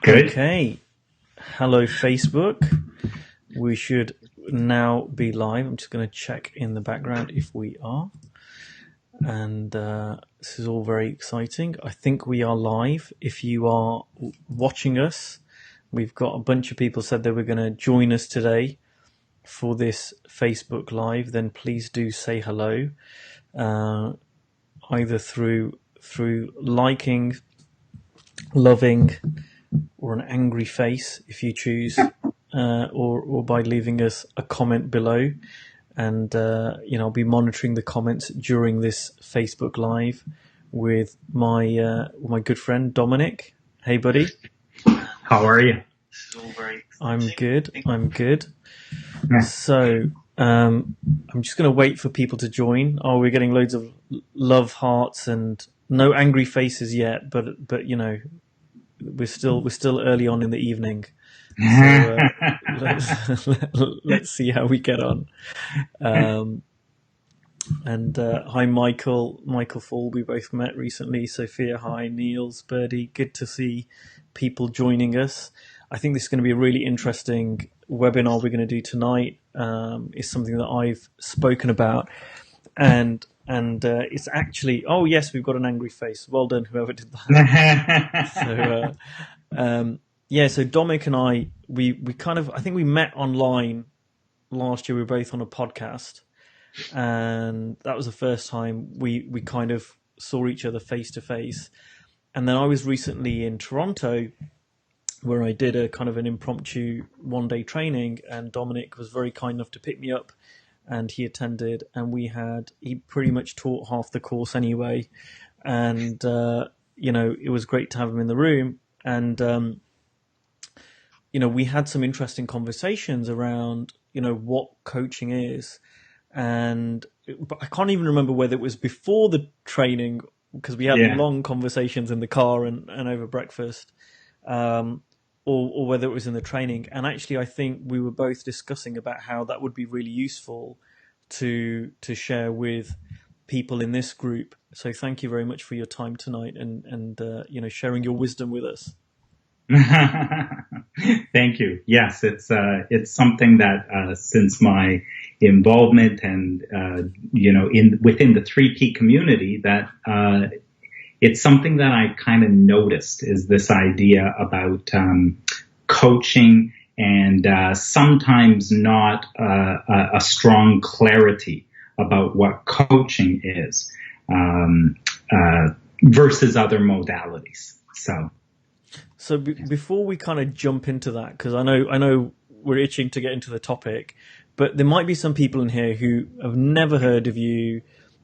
Good. Okay. Hello, Facebook. We should now be live. I'm just going to check in the background if we are. And this is all very exciting. I think we are live. If you are watching us, we've got a bunch of people said they were going to join us today for this Facebook Live. Then please do say hello, either through liking, loving, or an angry face if you choose, or by leaving us a comment below. And I'll be monitoring the comments during this Facebook Live with my good friend Dominic. Hey, buddy. How are you? I'm good. Yeah. So I'm just going to wait for people to join. Oh, we're getting loads of love hearts and no angry faces yet, but we're still early on in the evening. So let's see how we get on. Hi, Michael Fall. We both met recently. Sophia, hi. Niels, Birdie. Good to see people joining us. I think this is going to be a really interesting webinar we're going to do tonight. It's something that I've spoken about, and it's actually, oh yes, we've got an angry face. Well done, whoever did that. So Dominic and I think we met online last year. We were both on a podcast, and that was the first time we kind of saw each other face to face. And then I was recently in Toronto, where I did a kind of an impromptu one-day training, and Dominic was very kind enough to pick me up, and he attended, and he pretty much taught half the course anyway, and it was great to have him in the room, and we had some interesting conversations around what coaching is, but I can't even remember whether it was before the training, because we had long conversations in the car and over breakfast, or whether it was in the training. And actually, I think we were both discussing about how that would be really useful to share with people in this group. So thank you very much for your time tonight and sharing your wisdom with us. Thank you. Yes, it's something that since my involvement and within the 3P community, that it's something that I kind of noticed is this idea about coaching and sometimes not a strong clarity about what coaching is versus other modalities. So before we kind of jump into that, because I know we're itching to get into the topic, but there might be some people in here who have never heard of you.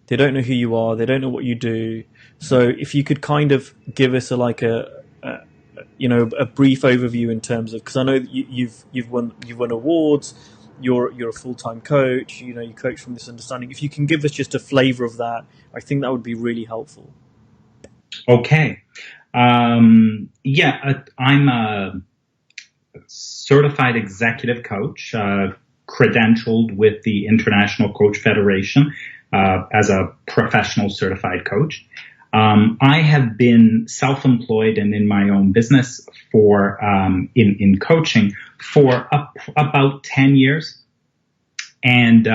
They don't know who you are. They don't know what you do. So if you could kind of give us a brief overview in terms of, because I know you've won awards. You're a full-time coach. You coach from this understanding. If you can give us just a flavor of that, I think that would be really helpful. Okay. I'm a certified executive coach, credentialed with the International Coach Federation as a professional certified coach. I have been self-employed and in my own business for in coaching for about 10 years, and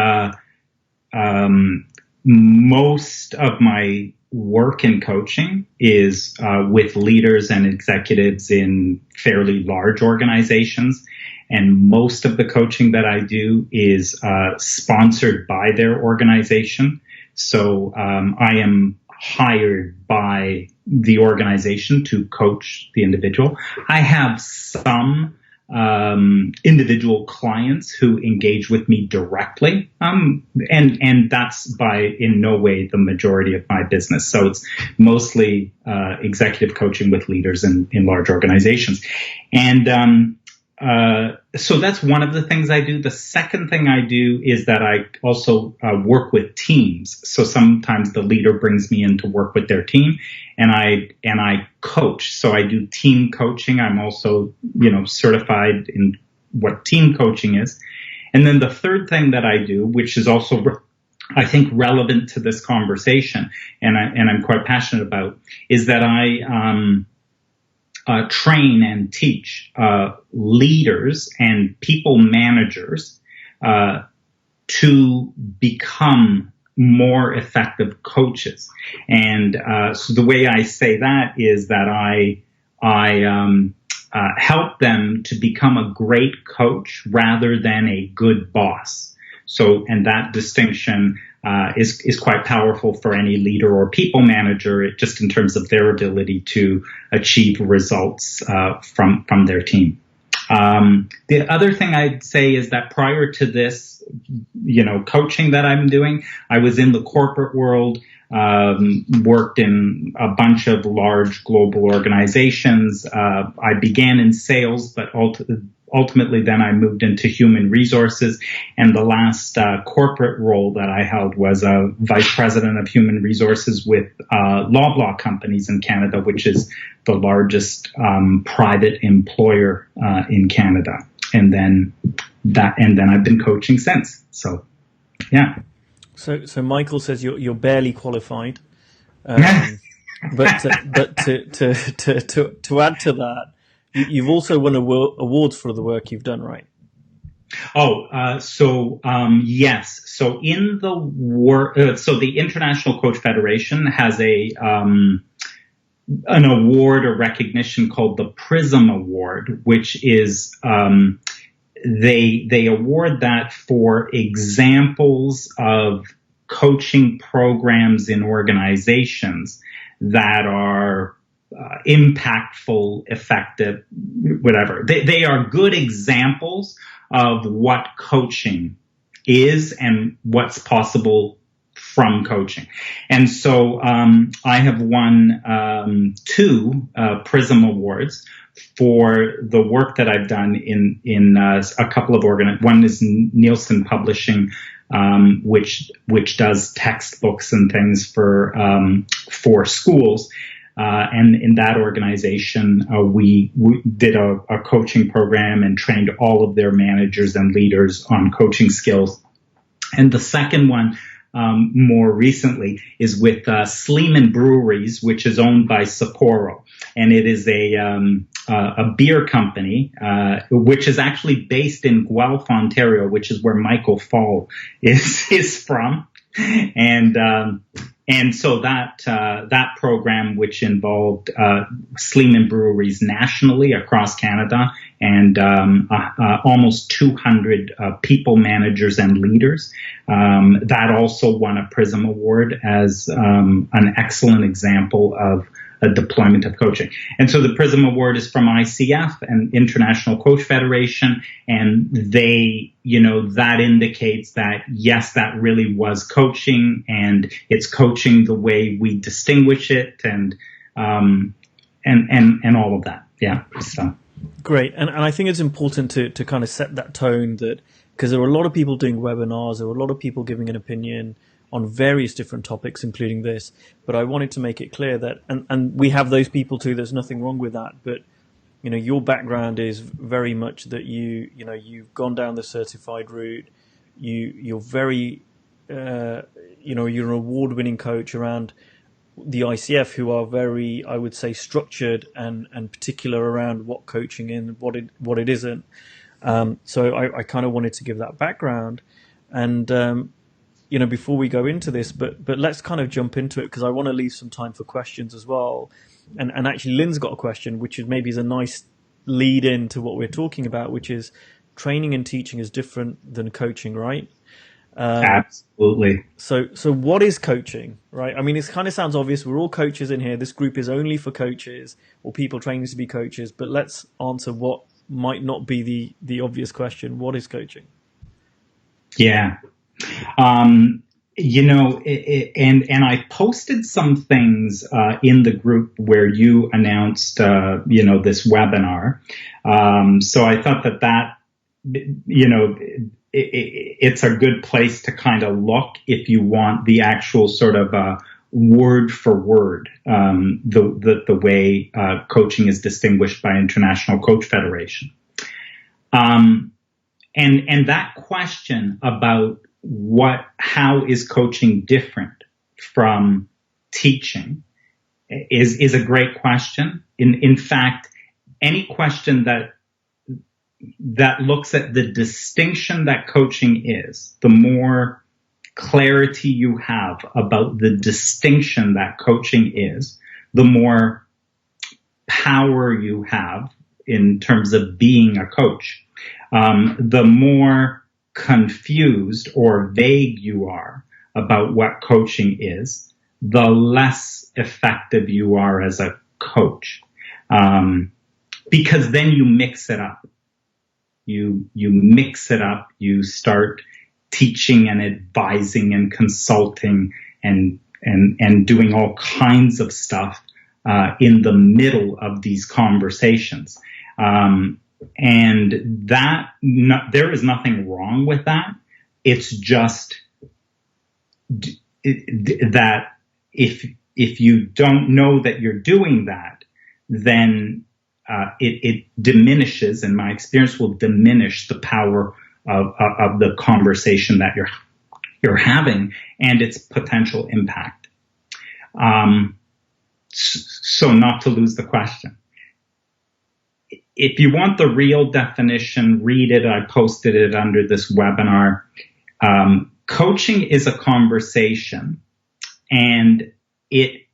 most of my work in coaching is with leaders and executives in fairly large organizations. And most of the coaching that I do is sponsored by their organization. So I am hired by the organization to coach the individual. I have some individual clients who engage with me directly, and that's by in no way the majority of my business. So it's mostly executive coaching with leaders in large organizations, and so that's one of the things I do. The second thing I do is that I also work with teams. So sometimes the leader brings me in to work with their team, and I coach. So I do team coaching. I'm also, certified in what team coaching is. And then the third thing that I do, which is also, I think, relevant to this conversation, and I'm quite passionate about, is that train and teach leaders and people managers to become more effective coaches. And so the way I say that is that I help them to become a great coach rather than a good boss. So, and that distinction is quite powerful for any leader or people manager, just in terms of their ability to achieve results from their team. The other thing I'd say is that prior to this, coaching that I'm doing, I was in the corporate world, worked in a bunch of large global organizations. I began in sales, but ultimately then I moved into human resources. And the last corporate role that I held was a vice president of human resources with Loblaw companies in Canada, which is the largest private employer in Canada. And then I've been coaching since. So, yeah. So Michael says you're barely qualified, but to add to that, you've also won awards for the work you've done, right? Yes. So in the work, so the International Coach Federation has an award or recognition called the Prism Award, which is they award that for examples of coaching programs in organizations that are impactful, effective, whatever. They are good examples of what coaching is and what's possible from coaching. And so I have won 2 Prism Awards for the work that I've done in a couple of one is Nielsen Publishing, which does textbooks and things for schools. And in that organization, we did a coaching program and trained all of their managers and leaders on coaching skills. And the second one, more recently, is with Sleeman Breweries, which is owned by Sapporo, and it is a beer company which is actually based in Guelph, Ontario, which is where Michael Fall is from, and so that program, which involved Sleeman Breweries nationally across Canada and almost 200 people managers and leaders, that also won a Prism Award as an excellent example of a deployment of coaching. And so the Prism Award is from ICF and International Coach Federation, and they, that indicates that yes, that really was coaching, and it's coaching the way we distinguish it, and all of that. Yeah. So great. And I think it's important to kind of set that tone, that because there are a lot of people doing webinars, there are a lot of people giving an opinion on various different topics, including this. But I wanted to make it clear that, and we have those people too, there's nothing wrong with that. But, your background is very much that you've gone down the certified route. You're very, you're an award-winning coach around the ICF, who are very, I would say, structured and particular around what coaching is and what it isn't. So I kind of wanted to give that background. And, before we go into this, but let's kind of jump into it, because I want to leave some time for questions as well. And actually, Lynn's got a question, which is maybe is a nice lead in to what we're talking about, which is training and teaching is different than coaching, right? Absolutely. So what is coaching, right? I mean, it kind of sounds obvious. We're all coaches in here. This group is only for coaches or people training to be coaches. But let's answer what might not be the obvious question. What is coaching? Yeah. And I posted some things in the group where you announced, this webinar. So I thought that it's a good place to kind of look if you want the actual sort of word for word, the way coaching is distinguished by International Coach Federation. And that question about how is coaching different from teaching is a great question. In fact, any question that looks at the distinction that coaching is, the more clarity you have about the distinction that coaching is, the more power you have in terms of being a coach, the more confused or vague you are about what coaching is, the less effective you are as a coach. Because then you mix it up. You mix it up, you start teaching and advising and consulting and doing all kinds of stuff in the middle of these conversations. And there is nothing wrong with that. It's just that if you don't know that you're doing that, then it diminishes, in my experience, will diminish the power of the conversation that you're having and its potential impact. So not to lose the question. If you want the real definition, read it. I posted it under this webinar. Coaching is a conversation, and it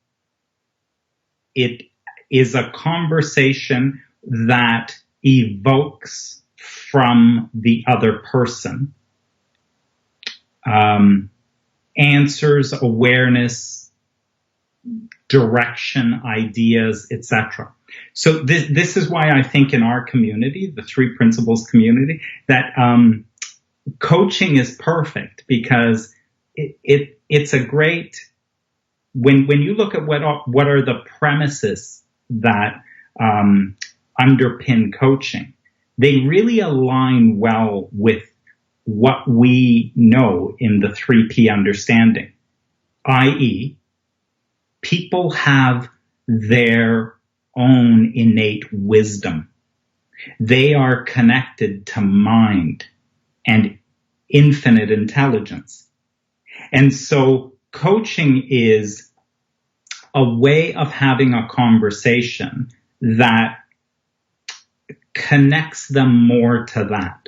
is a conversation that evokes from the other person answers, awareness, direction, ideas, etc. So this is why I think in our community, the Three Principles community, that coaching is perfect, because it's a great, when you look at what are the premises that underpin coaching, they really align well with what we know in the 3P understanding, i.e., people have their own innate wisdom. They are connected to mind and infinite intelligence. And so coaching is a way of having a conversation that connects them more to that,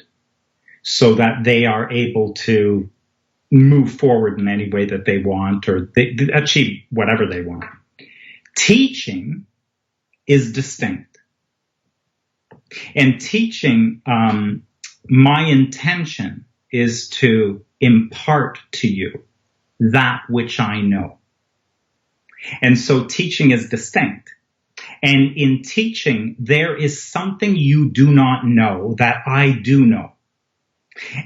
so that they are able to move forward in any way that they want, or they achieve whatever they want. Teaching is distinct. And teaching, my intention is to impart to you that which I know. And so teaching is distinct. And in teaching, there is something you do not know that I do know.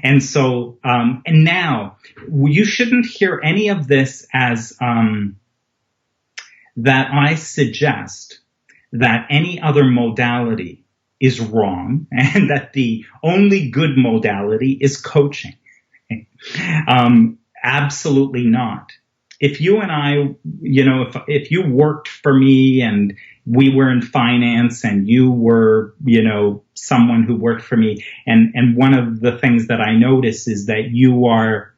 And so, and now, you shouldn't hear any of this as that I suggest that any other modality is wrong and that the only good modality is coaching. Absolutely not. If you and I, if you worked for me and we were in finance and you were, someone who worked for me, and one of the things that I notice is that you are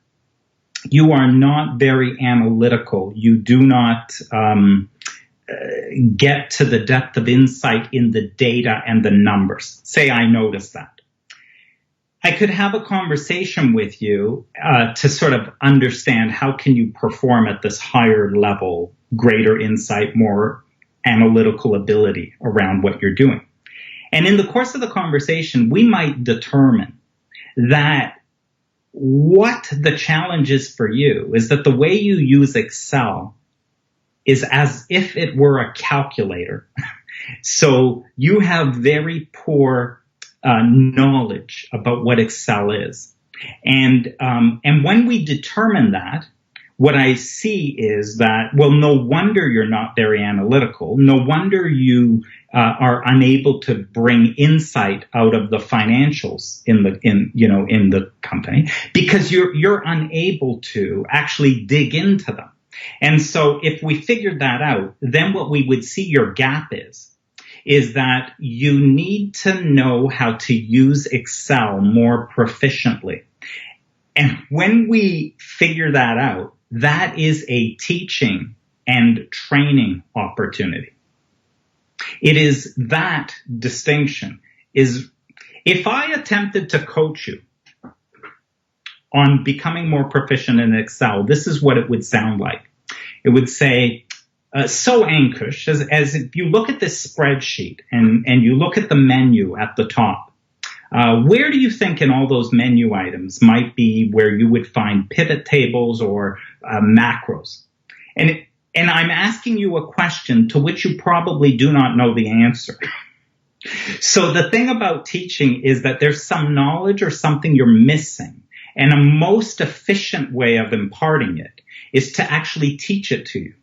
not very analytical. You do not get to the depth of insight in the data and the numbers. Say I notice that. I could have a conversation with you to sort of understand how can you perform at this higher level, greater insight, more analytical ability around what you're doing. And in the course of the conversation, we might determine that what the challenge is for you is that the way you use Excel is as if it were a calculator. So you have very poor knowledge about what Excel is. And when we determine that, what I see is that, well, no wonder you're not very analytical. No wonder you are unable to bring insight out of the financials in the company, because you're unable to actually dig into them. And so if we figured that out, then what we would see your gap is that you need to know how to use Excel more proficiently. And when we figure that out, that is a teaching and training opportunity. It is that distinction is, if I attempted to coach you on becoming more proficient in Excel, this is what it would sound like. It would say, so Ankush, as if you look at this spreadsheet and you look at the menu at the top, where do you think in all those menu items might be where you would find pivot tables or macros? And I'm asking you a question to which you probably do not know the answer. So the thing about teaching is that there's some knowledge or something you're missing. And a most efficient way of imparting it is to actually teach it to you,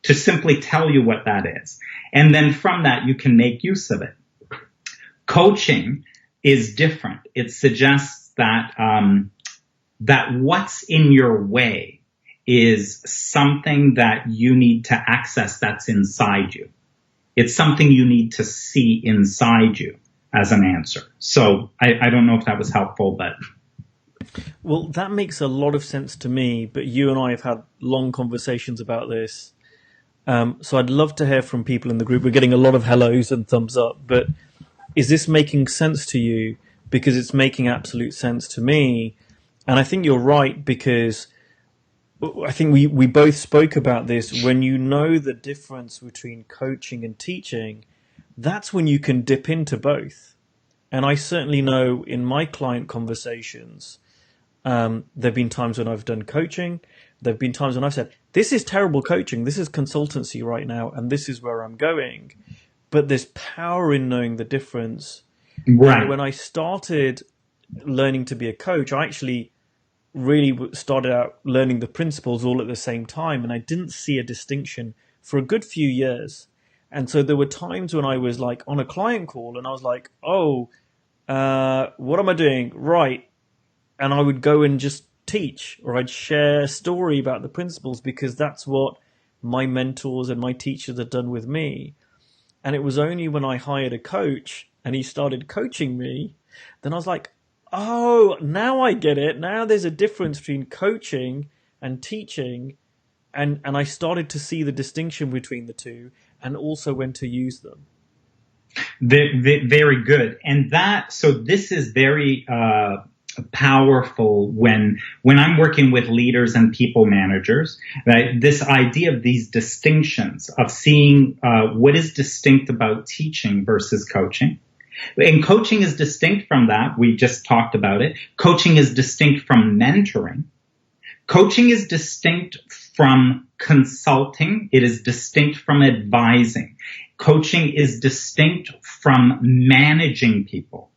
to simply tell you what that is. And then from that, you can make use of it. Coaching is different. It suggests that, that what's in your way is something that you need to access that's inside you. It's something you need to see inside you as an answer. So I don't know if that was helpful, but... Well, that makes a lot of sense to me, but you and I have had long conversations about this. So I'd love to hear from people in the group. We're getting a lot of hellos and thumbs up, but is this making sense to you? Because it's making absolute sense to me. And I think you're right, because I think we both spoke about this. When you know the difference between coaching and teaching, that's when you can dip into both. And I certainly know in my client conversations, there have been times when I've done coaching. There have been times when I've said, this is terrible coaching. This is consultancy right now, and this is where I'm going. But there's power in knowing the difference. Right. And when I started learning to be a coach, I actually really started out learning the principles all at the same time, and I didn't see a distinction for a good few years. And so there were times when I was like on a client call and I was like, what am I doing? Right. And I would go and just teach, or I'd share a story about the principles, because that's what my mentors and my teachers had done with me. And it was only when I hired a coach and he started coaching me, then I was like, oh, now I get it. Now there's a difference between coaching and teaching. And I started to see the distinction between the two, and also when to use them. Very good. And so this is very powerful when I'm working with leaders and people managers, right? This idea of these distinctions, of seeing what is distinct about teaching versus coaching. And coaching is distinct from that. We just talked about it. Coaching is distinct from mentoring. Coaching is distinct from consulting. It is distinct from advising. Coaching is distinct from managing people.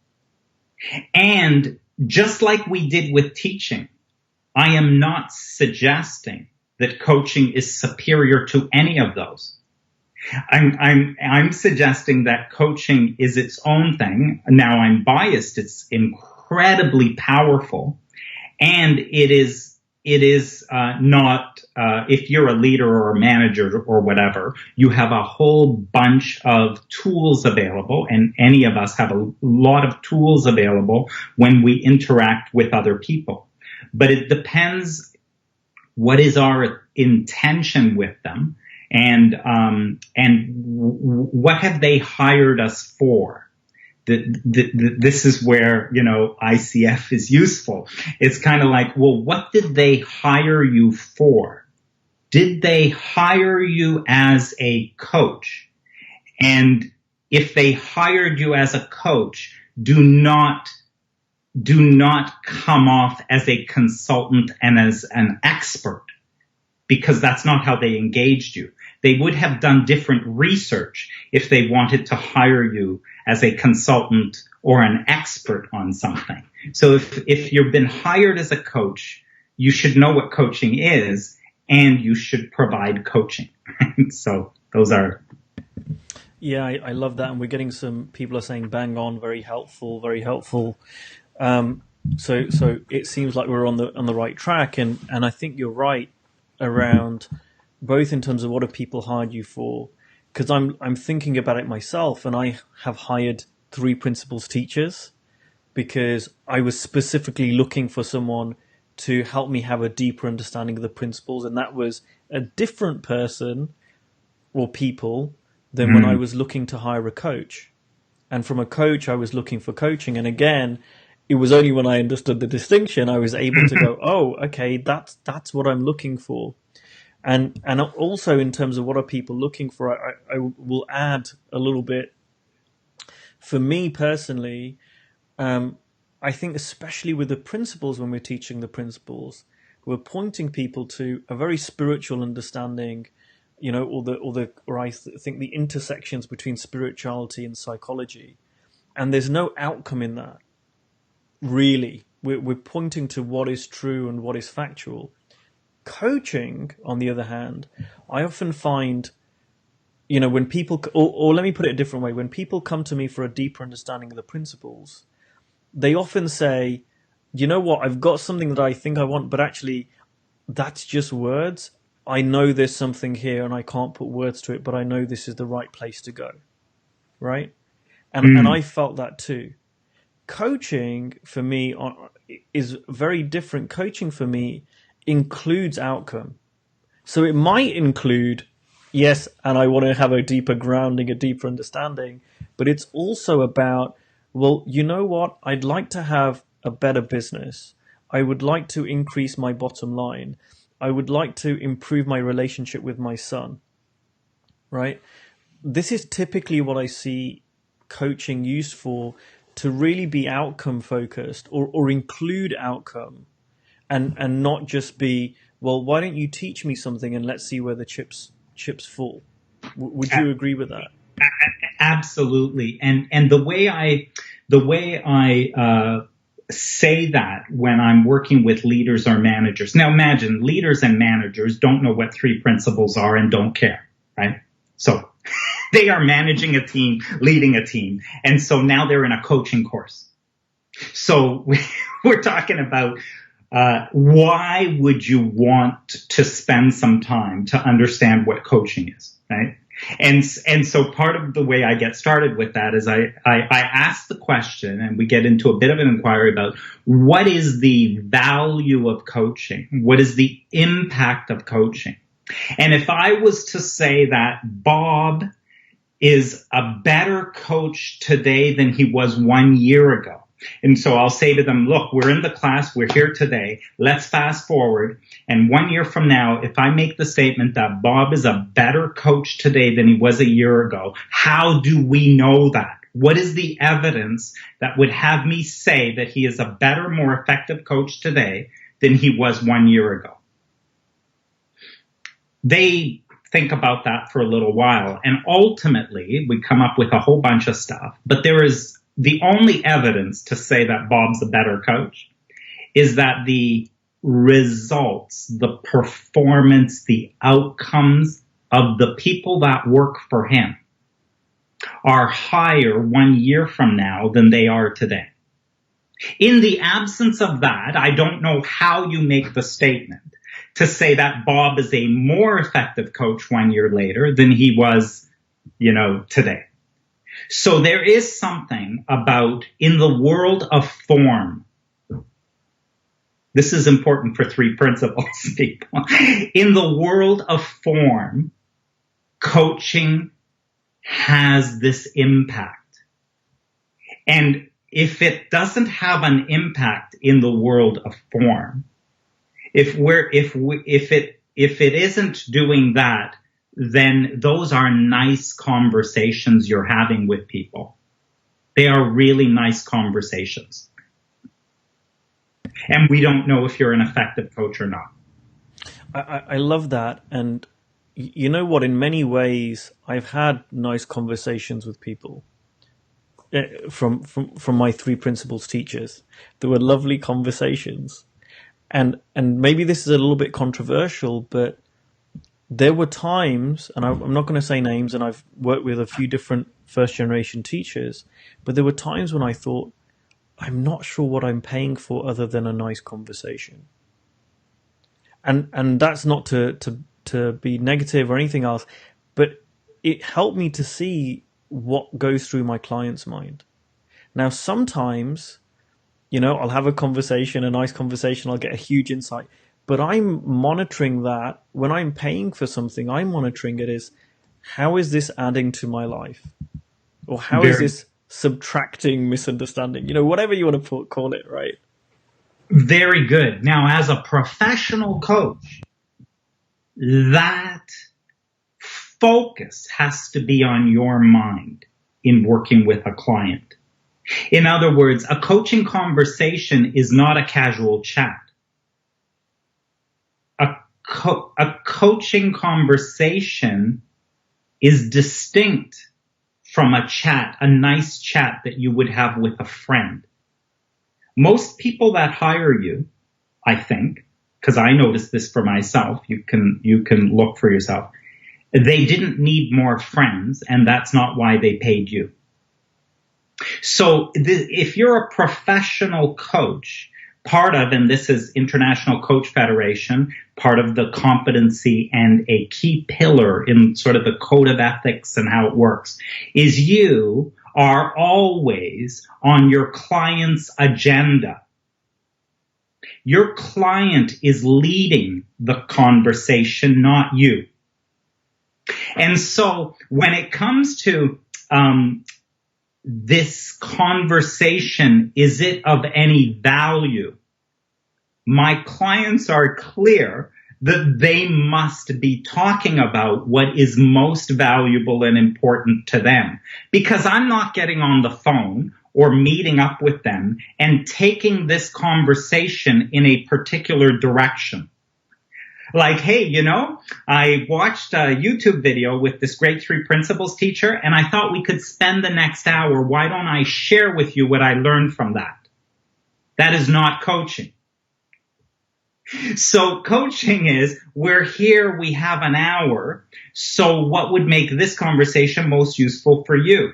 And just like we did with teaching, I am not suggesting that coaching is superior to any of those. I'm suggesting that coaching is its own thing. Now, I'm biased. It's incredibly powerful, and it is not. If you're a leader or a manager or whatever, you have a whole bunch of tools available, and any of us have a lot of tools available when we interact with other people. But it depends what is our intention with them. And what have they hired us for? This is where, ICF is useful. It's kind of like, well, what did they hire you for? Did they hire you as a coach? And if they hired you as a coach, do not come off as a consultant and as an expert, because that's not how they engaged you. They would have done different research if they wanted to hire you as a consultant or an expert on something. So if you've been hired as a coach, you should know what coaching is, and you should provide coaching. So those are... Yeah, I love that. And we're getting some people are saying bang on, very helpful, very helpful. So it seems like we're on the right track. And I think you're right around both in terms of what have people hired you for, because I'm thinking about it myself, and I have hired 3 principals teachers because I was specifically looking for someone to help me have a deeper understanding of the principles, and that was a different person or people than when I was looking to hire a coach. And from a coach, I was looking for coaching. And again, it was only when I understood the distinction, I was able to go, oh, okay, that's what I'm looking for. And also in terms of what are people looking for, I will add a little bit. For me personally, I think especially with the principles, when we're teaching the principles, we're pointing people to a very spiritual understanding, or I think the intersections between spirituality and psychology. And there's no outcome in that, really. We're pointing to what is true and what is factual. Coaching, on the other hand, I often find, when people, or let me put it a different way, when people come to me for a deeper understanding of the principles, they often say, you know what, I've got something that I think I want, but actually that's just words. I know there's something here and I can't put words to it, but I know this is the right place to go. Right? And I felt that too. Coaching for me is very different. Coaching for me includes outcome. So it might include, yes, and I want to have a deeper grounding, a deeper understanding, but it's also about, well, you know what? I'd like to have a better business. I would like to increase my bottom line. I would like to improve my relationship with my son, right? This is typically what I see coaching used for, to really be outcome focused or include outcome and not just be, well, why don't you teach me something and let's see where the chips fall. Would you agree with that? Absolutely. And the way I say that when I'm working with leaders or managers. Now imagine leaders and managers don't know what 3 principles are and don't care, right? So they are managing a team, leading a team. And so now they're in a coaching course. So we're talking about why would you want to spend some time to understand what coaching is, right? And so part of the way I get started with that is I ask the question, and we get into a bit of an inquiry about what is the value of coaching? What is the impact of coaching? And if I was to say that Bob is a better coach today than he was 1 year ago, and so I'll say to them, look, we're in the class, we're here today, let's fast forward. And 1 year from now, if I make the statement that Bob is a better coach today than he was a year ago, how do we know that? What is the evidence that would have me say that he is a better, more effective coach today than he was 1 year ago? They think about that for a little while, and ultimately we come up with a whole bunch of stuff. But there is the only evidence to say that Bob's a better coach is that the results, the performance, the outcomes of the people that work for him are higher 1 year from now than they are today. In the absence of that, I don't know how you make the statement to say that Bob is a more effective coach 1 year later than he was, today. So there is something about, in the world of form, this is important for 3 principles, people. In the world of form, coaching has this impact. And if it doesn't have an impact in the world of form, if it isn't doing that, then those are nice conversations you're having with people. They are really nice conversations. And we don't know if you're an effective coach or not. I love that. And you know what? In many ways, I've had nice conversations with people from my 3 principles teachers. There were lovely conversations. And maybe this is a little bit controversial, but there were times, and I'm not going to say names, and I've worked with a few different first-generation teachers, but there were times when I thought, I'm not sure what I'm paying for other than a nice conversation. And that's not to be negative or anything else, but it helped me to see what goes through my client's mind. Now, sometimes, I'll have a conversation, a nice conversation, I'll get a huge insight. But I'm monitoring that when I'm paying for something. I'm monitoring it as, how is this adding to my life? Or how is Very, this subtracting misunderstanding? Whatever you want to call it, right? very good. Now, as a professional coach, that focus has to be on your mind in working with a client. In other words, a coaching conversation is not a casual chat. A coaching conversation is distinct from a chat, a nice chat that you would have with a friend. Most people that hire you, I think, because I noticed this for myself, you can look for yourself, they didn't need more friends, and that's not why they paid you. So if you're a professional coach, part of, and this is International Coach Federation, part of the competency and a key pillar in sort of the code of ethics and how it works, is you are always on your client's agenda. Your client is leading the conversation, not you. And so when it comes to this conversation, is it of any value? My clients are clear that they must be talking about what is most valuable and important to them, because I'm not getting on the phone or meeting up with them and taking this conversation in a particular direction. Like, hey, I watched a YouTube video with this great 3 principles teacher, and I thought we could spend the next hour. Why don't I share with you what I learned from that? That is not coaching. So coaching is, we're here, we have an hour. So what would make this conversation most useful for you?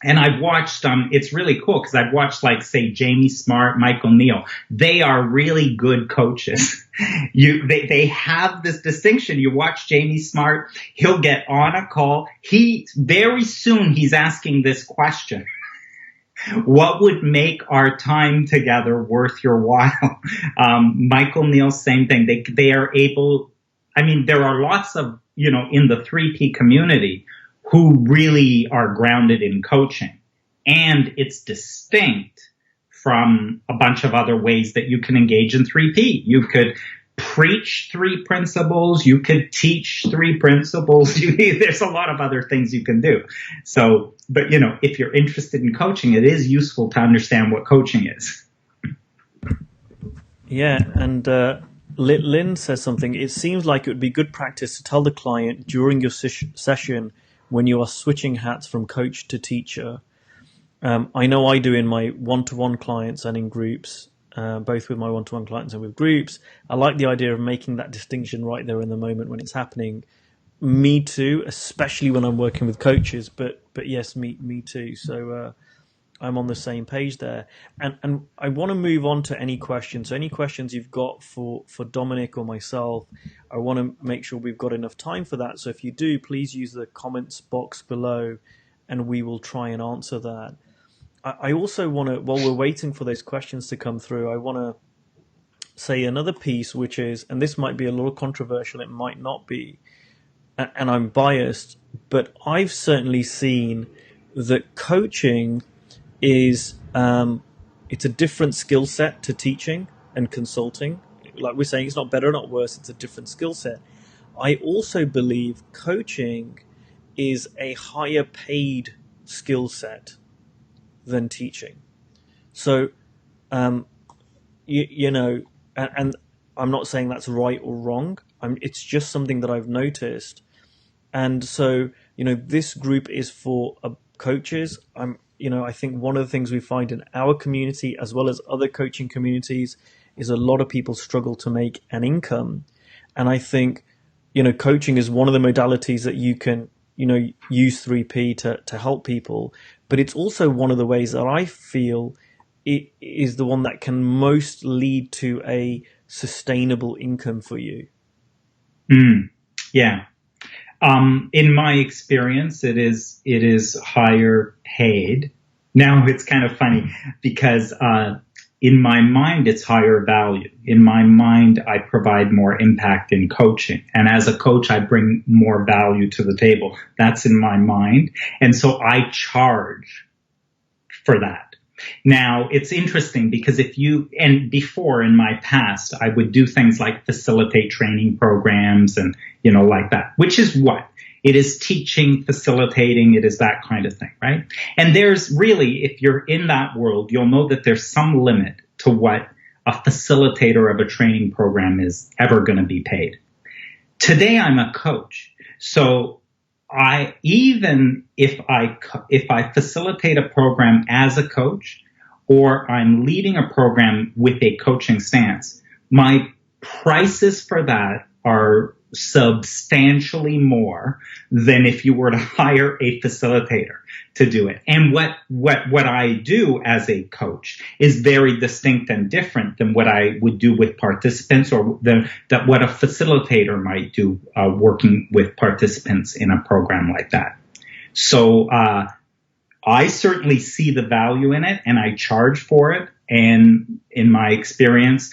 And I've watched, it's really cool because I've watched, like, say, Jamie Smart, Michael Neal. They are really good coaches. They have this distinction. You watch Jamie Smart, he'll get on a call. Very soon he's asking this question. What would make our time together worth your while? Michael Neal, same thing. They are able, there are lots of, in the 3P community who really are grounded in coaching. And it's distinct from a bunch of other ways that you can engage in 3P. You could preach 3 principles. You could teach 3 principles. There's a lot of other things you can do. So, but if you're interested in coaching, it is useful to understand what coaching is. Yeah. And Lynn says something. It seems like it would be good practice to tell the client during your session when you are switching hats from coach to teacher. I know I do in my one-to-one clients and in groups, both with my one-to-one clients and with groups. I like the idea of making that distinction right there in the moment when it's happening. Me too, especially when I'm working with coaches, but yes, me too. So I'm on the same page there. And I want to move on to any questions. So any questions you've got for Dominic or myself, I want to make sure we've got enough time for that. So if you do, please use the comments box below and we will try and answer that. I also want to, while we're waiting for those questions to come through, I want to say another piece, which is, and this might be a little controversial, it might not be, and I'm biased, but I've certainly seen that coaching is it's a different skill set to teaching and consulting. Like we're saying, it's not better or not worse, it's a different skill set. I also believe coaching is a higher paid skill set than teaching. So, and I'm not saying that's right or wrong. It's just something that I've noticed. And so, this group is for coaches. I think one of the things we find in our community, as well as other coaching communities, is a lot of people struggle to make an income. And I think, coaching is one of the modalities that you can, use 3P to help people. But it's also one of the ways that I feel it is the one that can most lead to a sustainable income for you. Yeah. In my experience, it is higher paid. Now it's kind of funny because in my mind, it's higher value. In my mind, I provide more impact in coaching. And as a coach, I bring more value to the table. That's in my mind. And so I charge for that. Now, it's interesting because and before in my past, I would do things like facilitate training programs and, like that, which is what? It is teaching, facilitating, it is that kind of thing, right? And there's really, if you're in that world, you'll know that there's some limit to what a facilitator of a training program is ever going to be paid. Today, I'm a coach. So even if I facilitate a program as a coach, or I'm leading a program with a coaching stance, my prices for that are substantially more than if you were to hire a facilitator to do it. And what I do as a coach is very distinct and different than what I would do with participants, or what a facilitator might do working with participants in a program like that. So I certainly see the value in it, and I charge for it. And in my experience,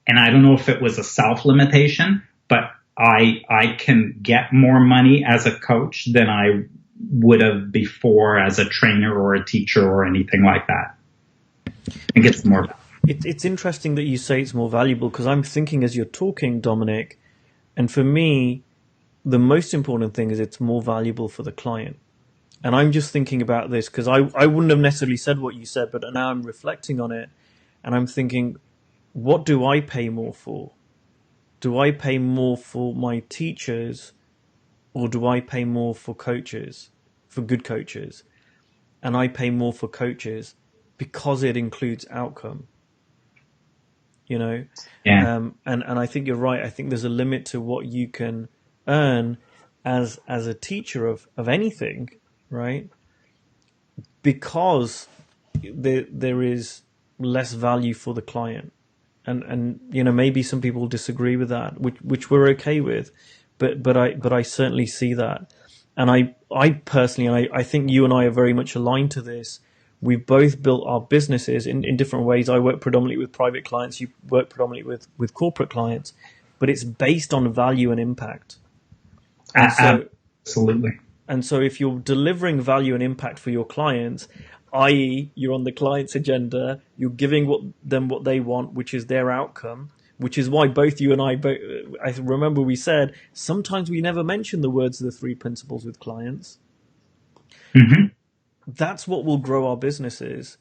and I don't know if it was a self-limitation, but I can get more money as a coach than I would have before as a trainer or a teacher or anything like that. I think it's more. It's interesting that you say it's more valuable, because I'm thinking as you're talking, Dominic, and for me, the most important thing is it's more valuable for the client. And I'm just thinking about this because I wouldn't have necessarily said what you said, but now I'm reflecting on it and I'm thinking, what do I pay more for? Do I pay more for my teachers, or do I pay more for coaches, for good coaches? And I pay more for coaches because it includes outcome, Yeah. And I think you're right. I think there's a limit to what you can earn as a teacher of anything, right? Because there is less value for the client. And maybe some people disagree with that, which we're okay with, but I certainly see that. And I personally, I think you and I are very much aligned to this. We've both built our businesses in different ways. I work predominantly with private clients. You work predominantly with corporate clients, but it's based on value and impact. And absolutely. And so if you're delivering value and impact for your clients, i.e. you're on the client's agenda, you're giving them what they want, which is their outcome, which is why both you and I remember we said, sometimes we never mention the words of the three principles with clients. Mm-hmm. That's what will grow our businesses,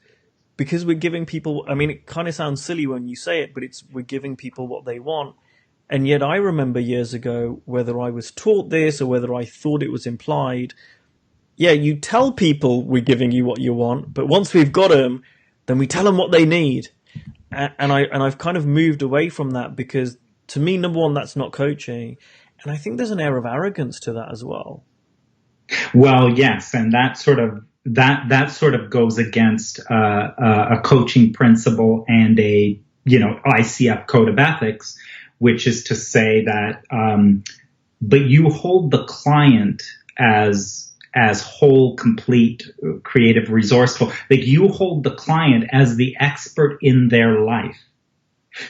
because we're giving people, it kind of sounds silly when you say it, but we're giving people what they want. And yet I remember years ago, whether I was taught this or whether I thought it was implied, you tell people we're giving you what you want, but once we've got them, then we tell them what they need. And I've kind of moved away from that, because to me, number one, that's not coaching. And I think there's an air of arrogance to that as well. Well, yes. And that sort of goes against a coaching principle and a, ICF code of ethics, which is to say that, but you hold the client as whole, complete, creative, resourceful. Like, you hold the client as the expert in their life.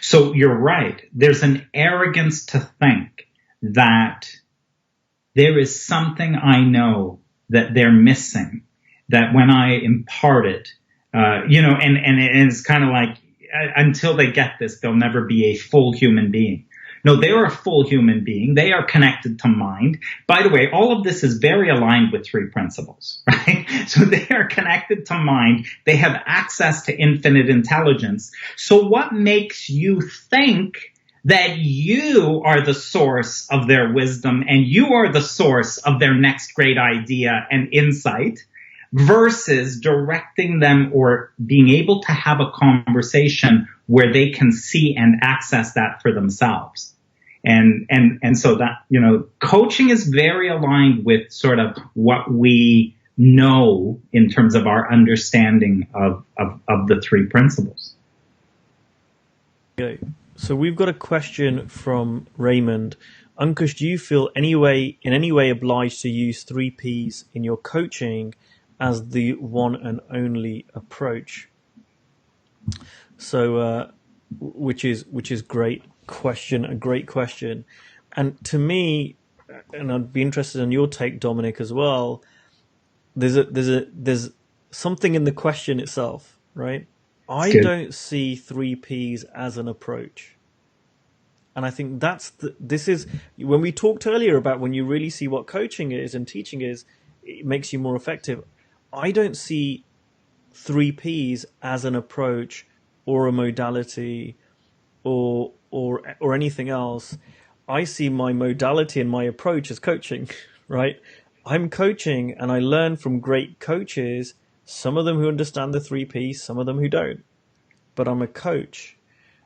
So you're right. There's an arrogance to think that there is something I know that they're missing, that when I impart it, and it's kind of like, until they get this, they'll never be a full human being. No, they're a full human being. They are connected to mind. By the way, all of this is very aligned with three principles, right? So they are connected to mind. They have access to infinite intelligence. So what makes you think that you are the source of their wisdom and you are the source of their next great idea and insight, versus directing them or being able to have a conversation where they can see and access that for themselves? And so that, coaching is very aligned with sort of what we know in terms of our understanding of the three principles. Okay. So we've got a question from Raymond. Ankush, do you feel in any way obliged to use 3 Ps in your coaching as the one and only approach? So, which is great question, a great question, and to me, and I'd be interested in your take, Dominic, as well. There's something in the question itself, right? It's I good. don't see three Ps as an approach. And I think this is when we talked earlier about when you really see what coaching is and teaching is, it makes you more effective. I don't see three Ps as an approach or a modality or anything else. I see my modality and my approach as coaching, right? I'm coaching and I learn from great coaches, some of them who understand the three Ps, some of them who don't. But I'm a coach.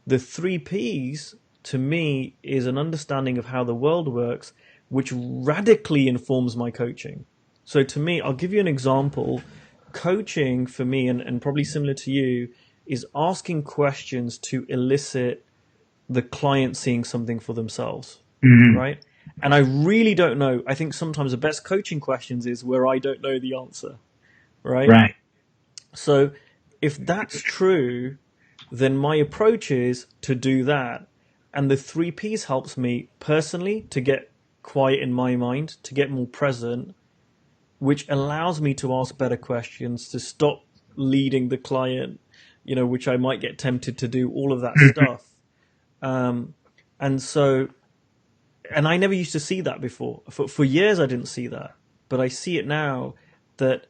The three Ps to me is an understanding of how the world works, which radically informs my coaching. So to me, I'll give you an example. Coaching for me, and probably similar to you, is asking questions to elicit the client seeing something for themselves, Hmm. right? And I really don't know. I think sometimes the best coaching questions is where I don't know the answer, right? Right. So if that's true, then my approach is to do that. And the three Ps helps me personally to get quiet in my mind, to get more present, which allows me to ask better questions, to stop leading the client, which I might get tempted to do, all of that stuff. Um, and so, and I never used to see that before. For years, I didn't see that, but I see it now that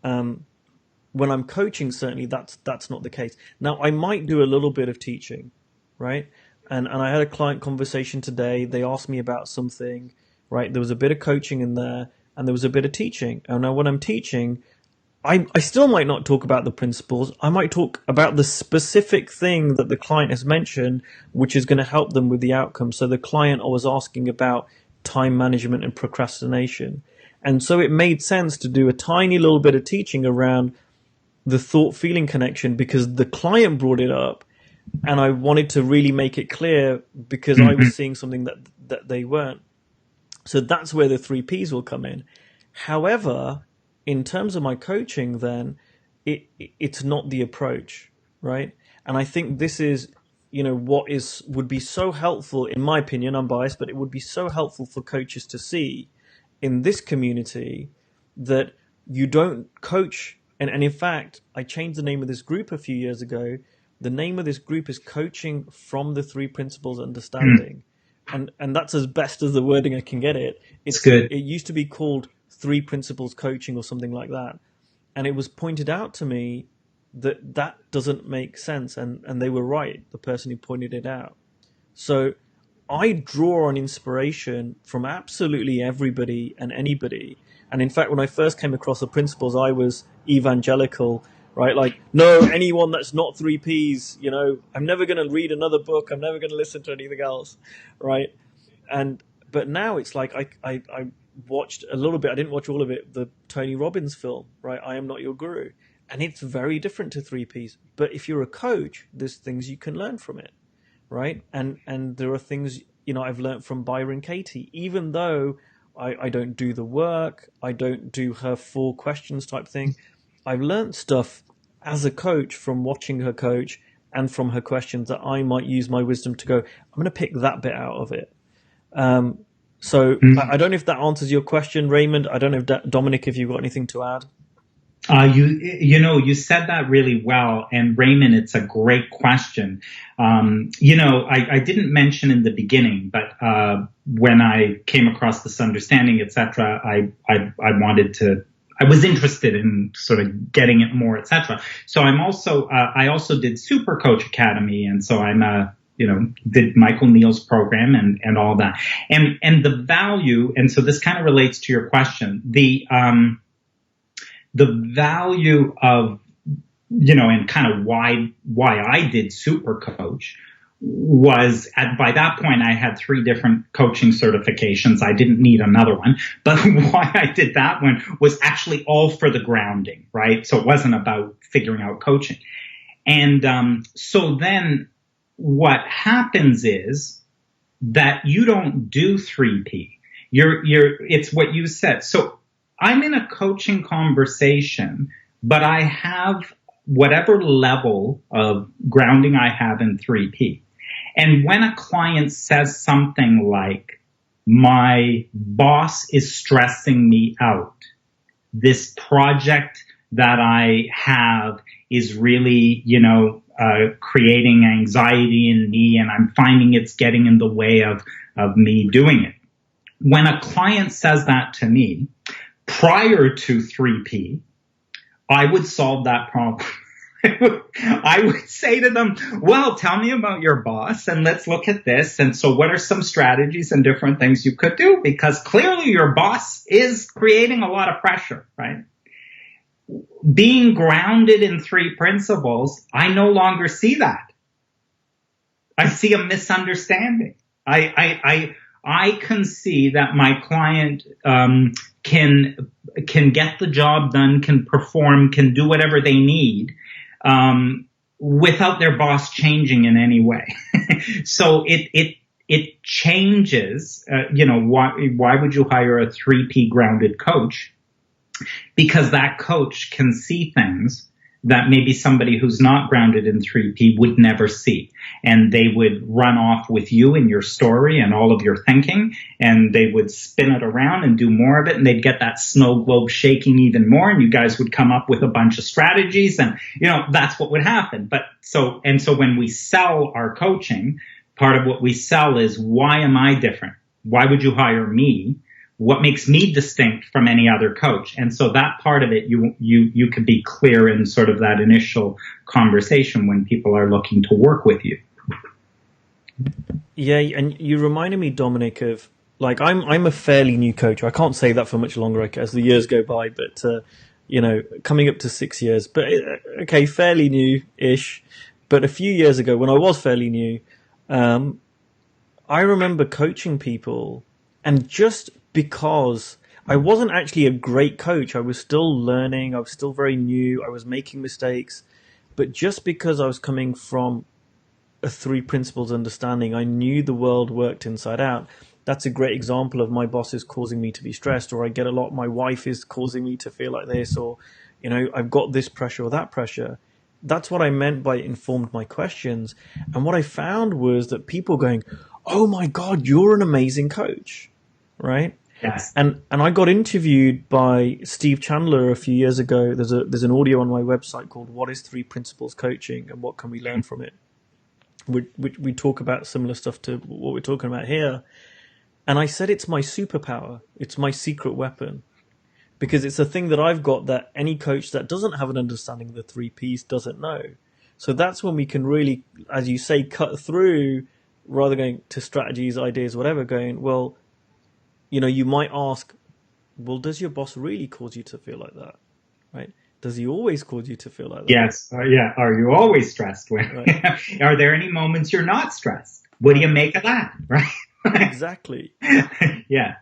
when I'm coaching, certainly that's not the case. Now, I might do a little bit of teaching, right? And I had a client conversation today. They asked me about something, right? There was a bit of coaching in there, and there was a bit of teaching. And now, when I'm teaching, I still might not talk about the principles. I might talk about the specific thing that the client has mentioned, which is going to help them with the outcome. So the client was asking about time management and procrastination. And so it made sense to do a tiny little bit of teaching around the thought feeling connection because the client brought it up and I wanted to really make it clear because I Hmm. was seeing something that they weren't. So that's where the three Ps will come in. However, in terms of my coaching, then it's not the approach, right? And I think this is, what would be so helpful, in my opinion, I'm biased, but it would be so helpful for coaches to see in this community that you don't coach. And in fact, I changed the name of this group a few years ago. The name of this group is Coaching from the Three Principles Understanding. And that's as best as the wording I can get it. It's good. It used to be called Three Principles Coaching or something like that. And it was pointed out to me that that doesn't make sense. And they were right, the person who pointed it out. So I draw on inspiration from absolutely everybody and anybody. And in fact, when I first came across the principles, I was evangelical, right? Like, no, anyone that's not three Ps, I'm never going to read another book. I'm never going to listen to anything else, right? But now it's like I watched a little bit. I didn't watch all of it. The Tony Robbins film, right? I Am Not Your Guru, and it's very different to three Ps. But if you're a coach, there's things you can learn from it, right? And there are things I've learned from Byron Katie, even though I don't do the work, I don't do her 4 questions type thing. I've learned stuff as a coach from watching her coach and from her questions that I might use my wisdom to go, I'm going to pick that bit out of it. So I don't know if that answers your question, Raymond. I don't know if Dominic, if you've got anything to add. You said that really well. And Raymond, it's a great question. I didn't mention in the beginning, but, when I came across this understanding, etc., I was interested in sort of getting it more, etc. So I also did Super Coach Academy. And so did Michael Neal's program and all that. And the value, and so this kind of relates to your question, the value of, and kind of why I did Super Coach was by that point I had 3 different coaching certifications. I didn't need another one, but why I did that one was actually all for the grounding, right? So it wasn't about figuring out coaching. And so then what happens is that you don't do 3P. It's what you said. So I'm in a coaching conversation, but I have whatever level of grounding I have in 3P. And when a client says something like, my boss is stressing me out, this project that I have is really, creating anxiety in me, and I'm finding it's getting in the way of me doing it. When a client says that to me, prior to 3P, I would solve that problem. I would say to them, well, tell me about your boss and let's look at this. And so what are some strategies and different things you could do? Because clearly your boss is creating a lot of pressure, right? Being grounded in 3 principles, I no longer see that. I see a misunderstanding. I can see that my client can get the job done, can perform, can do whatever they need without their boss changing in any way. So it changes. Why would you hire a 3P grounded coach? Because that coach can see things that maybe somebody who's not grounded in 3P would never see. And they would run off with you and your story and all of your thinking, and they would spin it around and do more of it, and they'd get that snow globe shaking even more, and you guys would come up with a bunch of strategies, and that's what would happen. So when we sell our coaching, part of what we sell is, why am I different? Why would you hire me? What makes me distinct from any other coach? And so that part of it, you could be clear in sort of that initial conversation when people are looking to work with you. Yeah, and you reminded me, Dominic, of I'm a fairly new coach. I can't say that for much longer as the years go by, but coming up to 6 years. But okay, fairly new-ish. But a few years ago, when I was fairly new, I remember coaching people, and just because I wasn't actually a great coach, I was still learning, I was still very new, I was making mistakes, but just because I was coming from a 3 principles understanding, I knew the world worked inside out. That's a great example of my boss is causing me to be stressed, or I get a lot, my wife is causing me to feel like this, or, I've got this pressure or that pressure. That's what I meant by informed my questions. And what I found was that people going, oh my God, you're an amazing coach, right? Yes. And I got interviewed by Steve Chandler a few years ago. There's an audio on my website called "What is 3 Principles Coaching and What Can We Learn from It?" We talk about similar stuff to what we're talking about here. And I said it's my superpower. It's my secret weapon. Because it's a thing that I've got that any coach that doesn't have an understanding of the 3 Ps doesn't know. So that's when we can really, as you say, cut through, rather going to strategies, ideas, whatever, going, well, you might ask, well, does your boss really cause you to feel like that? Right? Does he always cause you to feel like that? Yes. Yeah. Are you always stressed? Right. Are there any moments you're not stressed? What do you make of that? Right? Exactly. Yeah.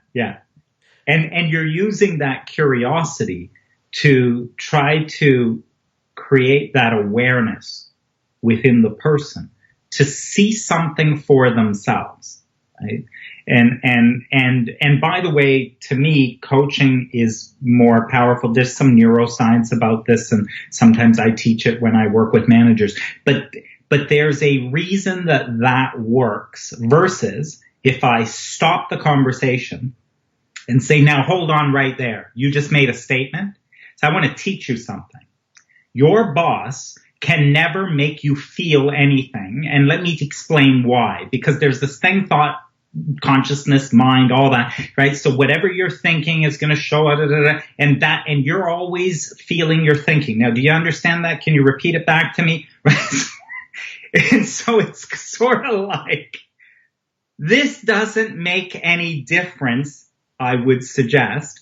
And you're using that curiosity to try to create that awareness within the person to see something for themselves, right? And by the way, to me, coaching is more powerful. There's some neuroscience about this, and sometimes I teach it when I work with managers. But there's a reason that works versus if I stop the conversation and say, now hold on right there. You just made a statement. So I want to teach you something. Your boss can never make you feel anything. And let me explain why. Because there's this thing, thought, consciousness, mind, all that, right? So whatever you're thinking is going to show up, and you're always feeling your thinking. Now, do you understand that? Can you repeat it back to me? And so it's sort of like, this doesn't make any difference, I would suggest.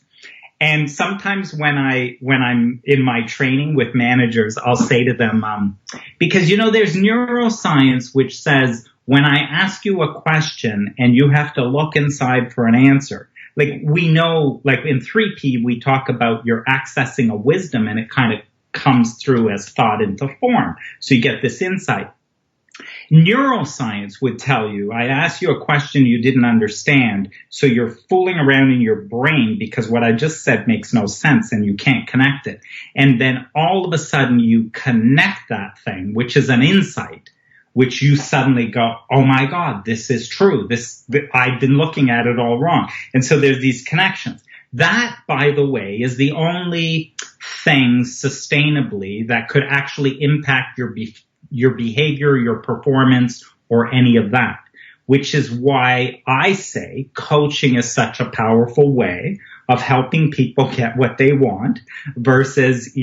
And sometimes when I'm in my training with managers, I'll say to them, because, there's neuroscience which says, when I ask you a question and you have to look inside for an answer, like we know, like in 3P, we talk about you're accessing a wisdom and it kind of comes through as thought into form. So you get this insight. Neuroscience would tell you, I asked you a question you didn't understand, so you're fooling around in your brain because what I just said makes no sense and you can't connect it. And then all of a sudden you connect that thing, which is an insight, which you suddenly go, oh my God, this is true. I've been looking at it all wrong. And so there's these connections. That, by the way, is the only thing sustainably that could actually impact your behavior, your performance, or any of that, which is why I say coaching is such a powerful way of helping people get what they want versus,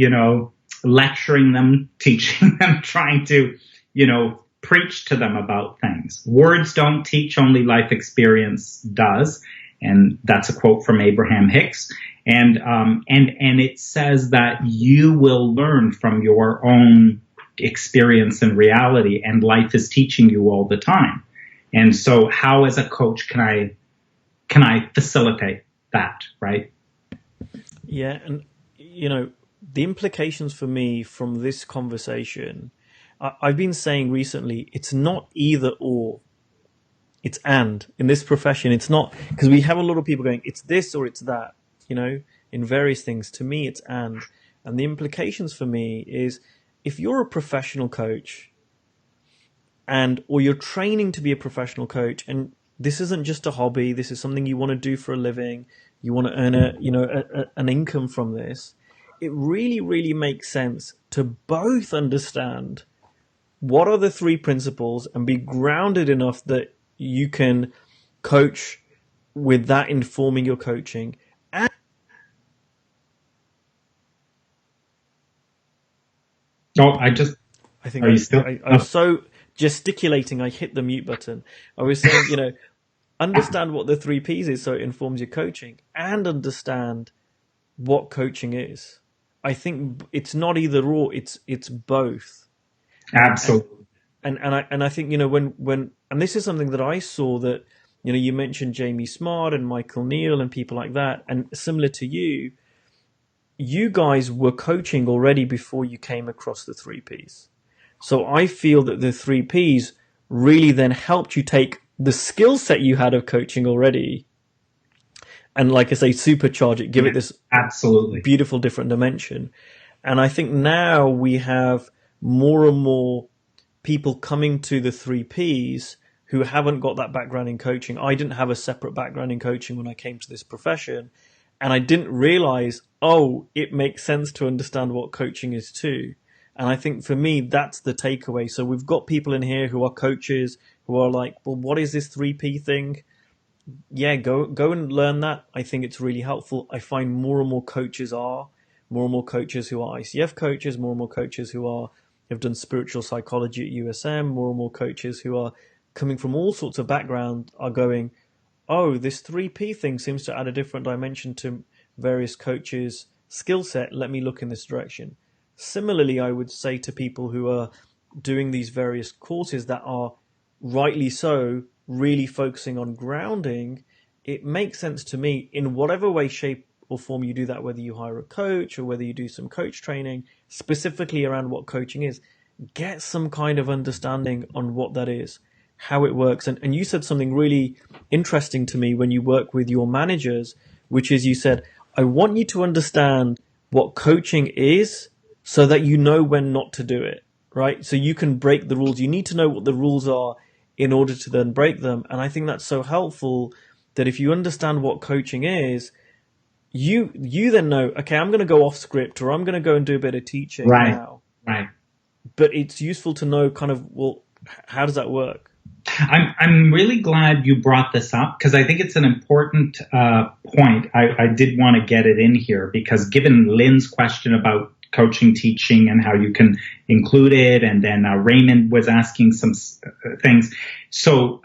lecturing them, teaching them, trying to, preach to them about things. Words don't teach, only life experience does. And that's a quote from Abraham Hicks. And it says that you will learn from your own experience and reality, and life is teaching you all the time. And so how as a coach can I facilitate that, right? Yeah. And the implications for me from this conversation, I've been saying recently, it's not either or, it's and. In this profession, it's not, because we have a lot of people going, it's this or it's that, in various things. To me, it's and the implications for me is, if you're a professional coach or you're training to be a professional coach, and this isn't just a hobby, this is something you want to do for a living, you want to earn an income from this, it really, really makes sense to both understand what are the three principles and be grounded enough that you can coach with that informing your coaching. I think I was so gesticulating, I hit the mute button. I was saying, understand what the 3 Ps is so it informs your coaching, and understand what coaching is. I think it's not either or, it's both. Absolutely. And I think, when and this is something that I saw that, you mentioned Jamie Smart and Michael Neal and people like that, and similar to you guys were coaching already before you came across the 3 Ps. So I feel that the 3 Ps really then helped you take the skill set you had of coaching already and, like I say, supercharge it, give it this absolutely beautiful different dimension. And I think now we have more and more people coming to the 3 Ps who haven't got that background in coaching. I didn't have a separate background in coaching when I came to this profession. And I didn't realize, it makes sense to understand what coaching is too. And I think for me, that's the takeaway. So we've got people in here who are coaches who are like, well, what is this 3P thing? Yeah, go and learn that. I think it's really helpful. I find more and more coaches who are ICF coaches, more and more coaches who have done spiritual psychology at USM, more and more coaches who are coming from all sorts of background are going, this 3P thing seems to add a different dimension to various coaches' skill set. Let me look in this direction. Similarly, I would say to people who are doing these various courses that are rightly so really focusing on grounding, it makes sense to me in whatever way, shape or form you do that, whether you hire a coach or whether you do some coach training specifically around what coaching is, get some kind of understanding on what that is, how it works. And you said something really interesting to me when you work with your managers, which is you said, I want you to understand what coaching is so that you know when not to do it, right? So you can break the rules. You need to know what the rules are in order to then break them. And I think that's so helpful that if you understand what coaching is, you then know, okay, I'm going to go off script or I'm going to go and do a bit of teaching now. Right. But it's useful to know kind of, well, how does that work? I'm really glad you brought this up because I think it's an important point. I did want to get it in here because given Lynn's question about coaching, teaching, and how you can include it, and then Raymond was asking some things. So,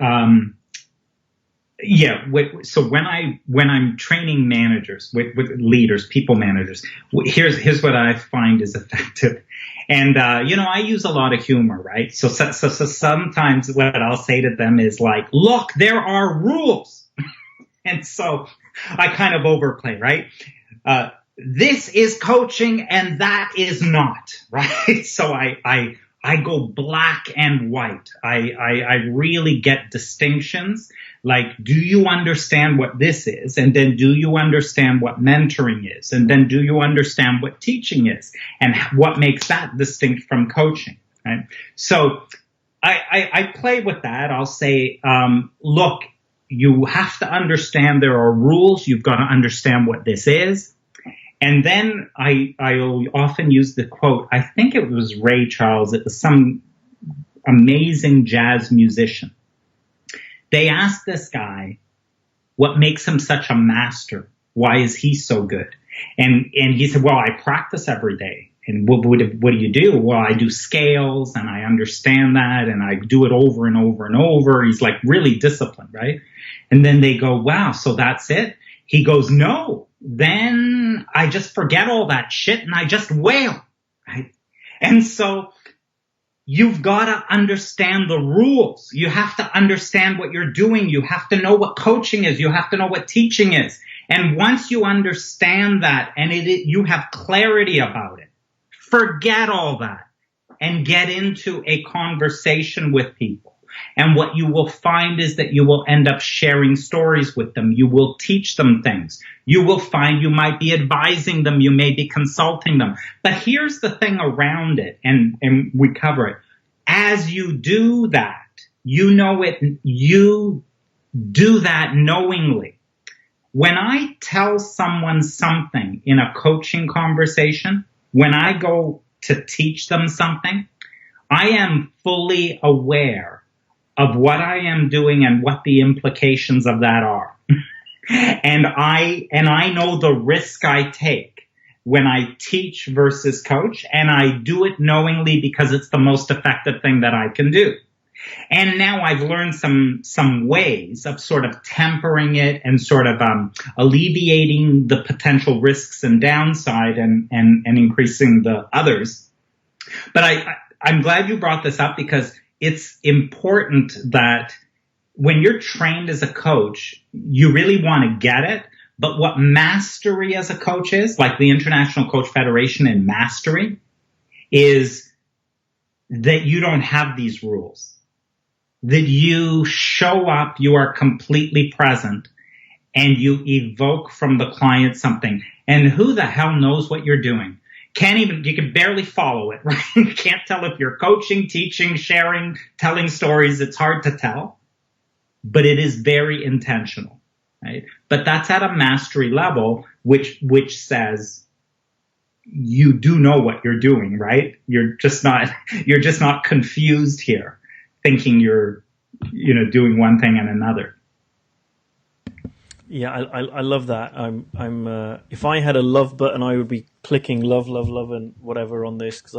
so when I'm training managers with leaders, people managers, here's what I find is effective. And, I use a lot of humor, right? So sometimes what I'll say to them is like, look, there are rules. And so I kind of overplay, right? This is coaching and that is not, right? So I I go black and white. I really get distinctions. Like, do you understand what this is? And then do you understand what mentoring is? And then do you understand what teaching is? And what makes that distinct from coaching? Right? So I play with that. I'll say, look, you have to understand there are rules. You've got to understand what this is. And then I often use the quote, I think it was Ray Charles, it was some amazing jazz musician. They asked this guy, what makes him such a master? Why is he so good? And he said, well, I practice every day. And what do you do? Well, I do scales and I understand that and I do it over and over and over. He's like really disciplined, right? And then they go, wow, so that's it? He goes, no, then I just forget all that shit and I just wail, right? And so you've got to understand the rules. You have to understand what you're doing. You have to know what coaching is. You have to know what teaching is. And once you understand that and you have clarity about it, forget all that and get into a conversation with people. And what you will find is that you will end up sharing stories with them. You will teach them things. You will find you might be advising them. You may be consulting them. But here's the thing around it, and we cover it. As you do that, you know it, you do that knowingly. When I tell someone something in a coaching conversation, when I go to teach them something, I am fully aware of what I am doing and what the implications of that are. and I know the risk I take when I teach versus coach, and I do it knowingly because it's the most effective thing that I can do. And now I've learned some ways of sort of tempering it and sort of alleviating the potential risks and downside and increasing the others. But I'm glad you brought this up because it's important that when you're trained as a coach, you really want to get it. But what mastery as a coach is, like the International Coach Federation in mastery, is that you don't have these rules. That you show up, you are completely present, and you evoke from the client something. And who the hell knows what you're doing? You can barely follow it, right? You can't tell if you're coaching, teaching, sharing, telling stories. It's hard to tell, but it is very intentional, right? But that's at a mastery level, which says you do know what you're doing, right? You're just not confused here, thinking you're, doing one thing and another. Yeah, I love that. If I had a love button, I would be clicking love, and whatever on this because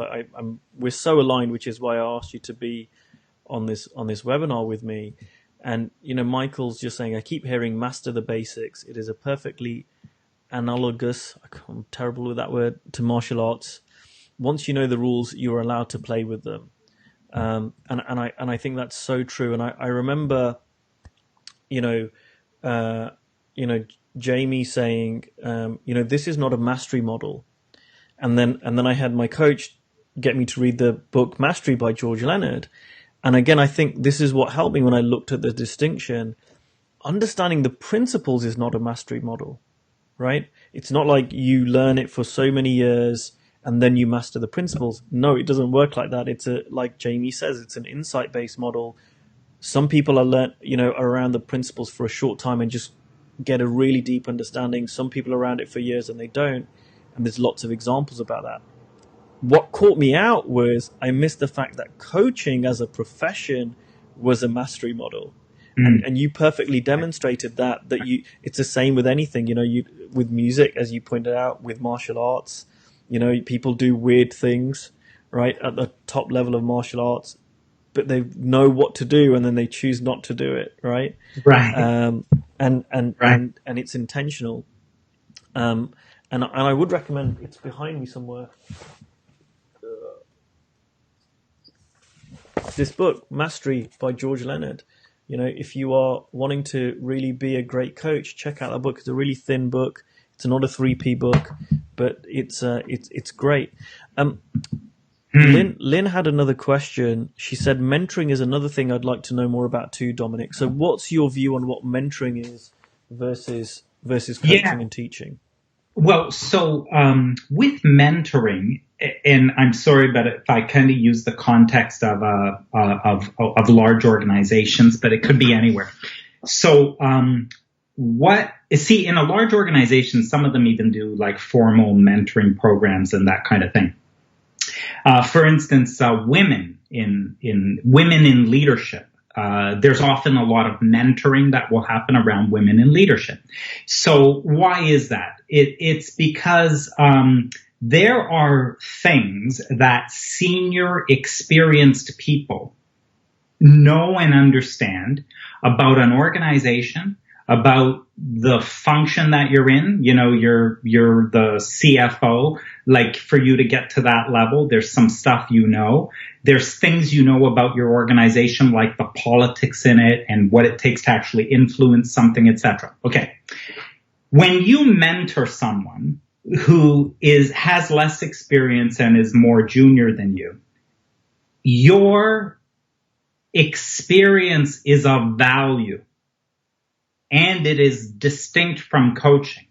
we're so aligned, which is why I asked you to be on this webinar with me. And Michael's just saying, I keep hearing master the basics. It is a perfectly analogous, I'm terrible with that word, to martial arts. Once you know the rules, you're allowed to play with them. And I think that's so true. And I remember, Jamie saying, this is not a mastery model. And then I had my coach get me to read the book Mastery by George Leonard. And again, I think this is what helped me when I looked at the distinction. Understanding the principles is not a mastery model, right? It's not like you learn it for so many years and then you master the principles. No, it doesn't work like that. It's like Jamie says, it's an insight-based model. Some people are around the principles for a short time and just get a really deep understanding. Some people are around it for years and they don't. And there's lots of examples about that. What caught me out was I missed the fact that coaching as a profession was a mastery model. And you perfectly demonstrated that it's the same with anything, with music, as you pointed out, with martial arts, people do weird things, right, at the top level of martial arts, but they know what to do and then they choose not to do it, right? Right. And it's intentional. And I would recommend, it's behind me somewhere, this book, Mastery by George Leonard. If you are wanting to really be a great coach, check out that book. It's a really thin book. It's not a 3P book, but it's great. Lynn had another question. She said mentoring is another thing I'd like to know more about too, Dominic. So what's your view on what mentoring is versus Yeah. coaching and teaching? Well, so with mentoring, and I'm sorry, but if I kind of use the context of large organizations, but it could be anywhere. So in a large organization, some of them even do like formal mentoring programs and that kind of thing. For instance, women in leadership. There's often a lot of mentoring that will happen around women in leadership. So why is that? It's because there are things that senior, experienced people know and understand about an organization, about the function that you're in. You know, you're the CFO. Like, for you to get to that level, there's some stuff you know. There's things you know about your organization, like the politics in it and what it takes to actually influence something, etc. Okay. When you mentor someone who has less experience and is more junior than you, your experience is of value and it is distinct from coaching.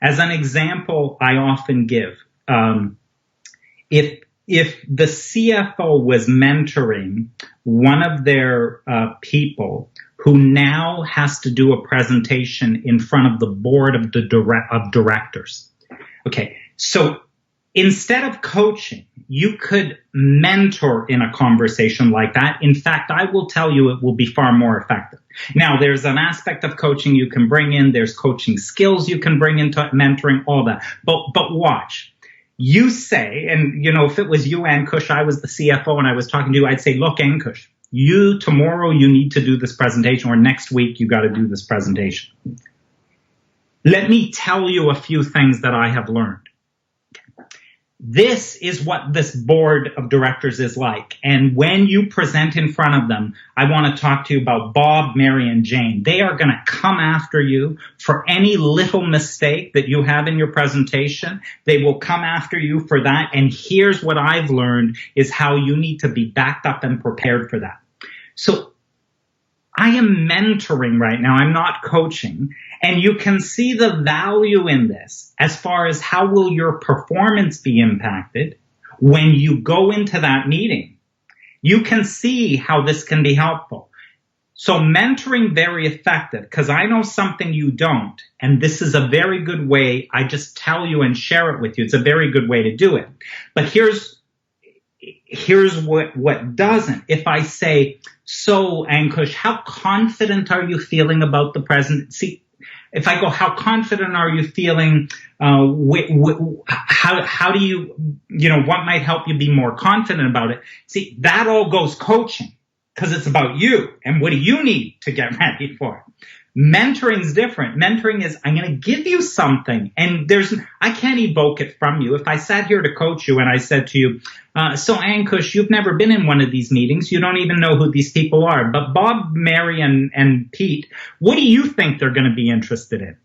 As an example, I often give, if the CFO was mentoring one of their people who now has to do a presentation in front of the board of directors. Okay, so instead of coaching, you could mentor in a conversation like that. In fact, I will tell you it will be far more effective. Now, there's an aspect of coaching you can bring in. There's coaching skills you can bring into mentoring, all that. But watch. You say, and you know, if it was you, Ankush, I was the CFO and I was talking to you, I'd say, look, Ankush, tomorrow you need to do this presentation, or next week you got to do this presentation. Let me tell you a few things that I have learned. This is what this board of directors is like. And when you present in front of them, I want to talk to you about Bob, Mary, and Jane. They are going to come after you for any little mistake that you have in your presentation. They will come after you for that. And here's what I've learned is how you need to be backed up and prepared for that. So I am mentoring right now. I'm not coaching. And you can see the value in this as far as how will your performance be impacted when you go into that meeting. You can see how this can be helpful. So mentoring, very effective, because I know something you don't. And this is a very good way. I just tell you and share it with you. It's a very good way to do it. But here's what doesn't. If I say, so Ankush, how confident are you feeling about the presidency? If I go, how confident are you feeling? How do you, what might help you be more confident about it? See, that all goes coaching because it's about you and what do you need to get ready for it. Mentoring is different. Mentoring is, I'm going to give you something and I can't evoke it from you. If I sat here to coach you and I said to you, so Ankush, you've never been in one of these meetings. You don't even know who these people are. But Bob, Mary, and Pete, what do you think they're going to be interested in?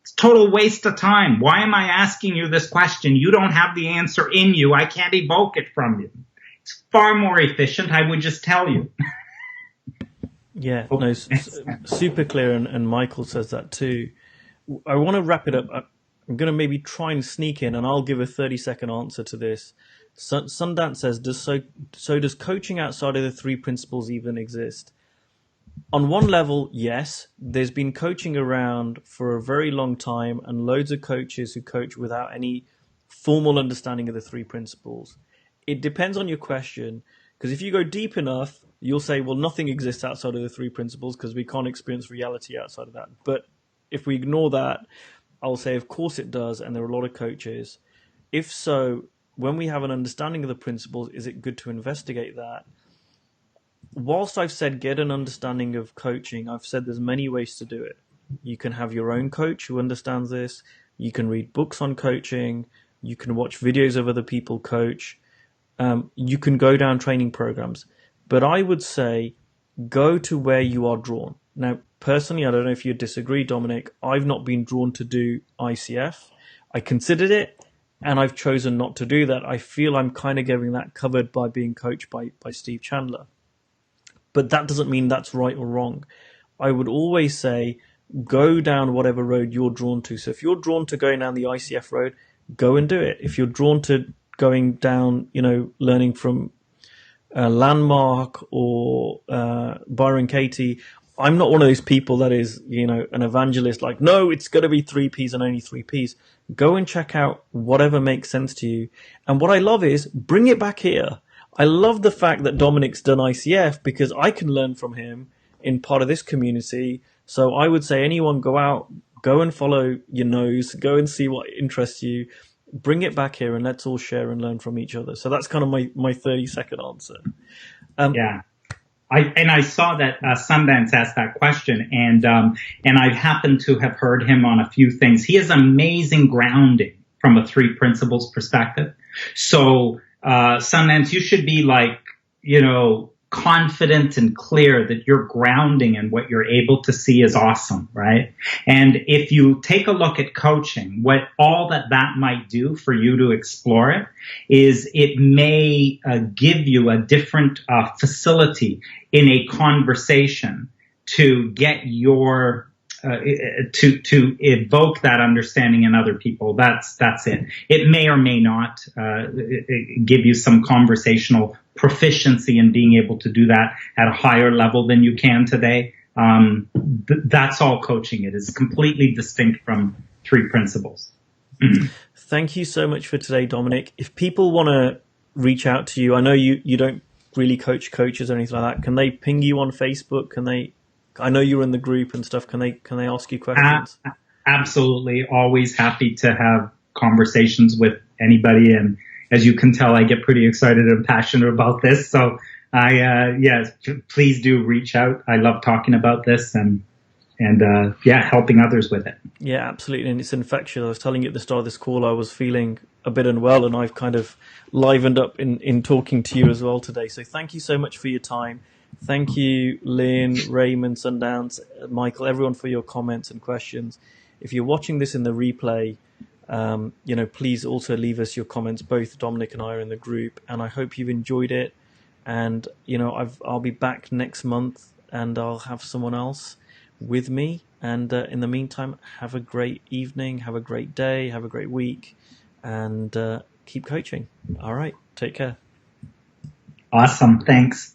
It's a total waste of time. Why am I asking you this question? You don't have the answer in you. I can't evoke it from you. It's far more efficient. I would just tell you. Yeah, no, super clear, and Michael says that too. I want to wrap it up. I'm going to maybe try and sneak in, and I'll give a 30-second answer to this. Sundance says, does coaching outside of the three principles even exist? On one level, yes. There's been coaching around for a very long time, and loads of coaches who coach without any formal understanding of the three principles. It depends on your question, because if you go deep enough, you'll say, well, nothing exists outside of the three principles because we can't experience reality outside of that. But if we ignore that, I'll say, of course it does, and there are a lot of coaches. If so, when we have an understanding of the principles, is it good to investigate that? Whilst I've said get an understanding of coaching, I've said there's many ways to do it. You can have your own coach who understands this. You can read books on coaching. You can watch videos of other people coach. You can go down training programs. But I would say go to where you are drawn. Now, personally, I don't know if you disagree, Dominic. I've not been drawn to do ICF. I considered it. and I've chosen not to do that, I feel I'm kind of getting that covered by being coached by Steve Chandler. But that doesn't mean that's right or wrong. I would always say go down whatever road you're drawn to. So if you're drawn to going down the ICF road, go and do it. If you're drawn to going down, learning from Landmark or Byron Katie, I'm not one of those people that is, an evangelist like, no, it's got to be 3Ps and only 3Ps. Go and check out whatever makes sense to you. And what I love is bring it back here. I love the fact that Dominic's done ICF because I can learn from him in part of this community. So I would say anyone go out, go and follow your nose, go and see what interests you, bring it back here and let's all share and learn from each other. So that's kind of my 30-second answer. Yeah. I saw that Sundance asked that question, and I've happened to have heard him on a few things. He has amazing grounding from a three principles perspective. So Sundance, you should be like, confident and clear that your grounding and what you're able to see is awesome, right? And if you take a look at coaching, what all that might do for you to explore it is it may give you a different facility in a conversation to get your to evoke that understanding in other people. That's it. It may or may not give you some conversational proficiency in being able to do that at a higher level than you can today. That's all coaching. It is completely distinct from three principles. Thank you so much for today, Dominic. If people want to reach out to you, I know you don't really coach coaches or anything like that. Can they ping you on Facebook? I know you're in the group and stuff. Can they ask you questions? Absolutely. Always happy to have conversations with anybody. And as you can tell, I get pretty excited and passionate about this. So yes, please do reach out. I love talking about this and helping others with it. Yeah, absolutely. And it's infectious. I was telling you at the start of this call, I was feeling a bit unwell and I've kind of livened up in talking to you as well today. So thank you so much for your time. Thank you, Lynn, Raymond, Sundance, Michael, everyone for your comments and questions. If you're watching this in the replay, please also leave us your comments. Both Dominic and I are in the group, and I hope you've enjoyed it. And I'll be back next month, and I'll have someone else with me. And in the meantime, have a great evening, have a great day, have a great week, and keep coaching. All right, take care. Awesome, thanks.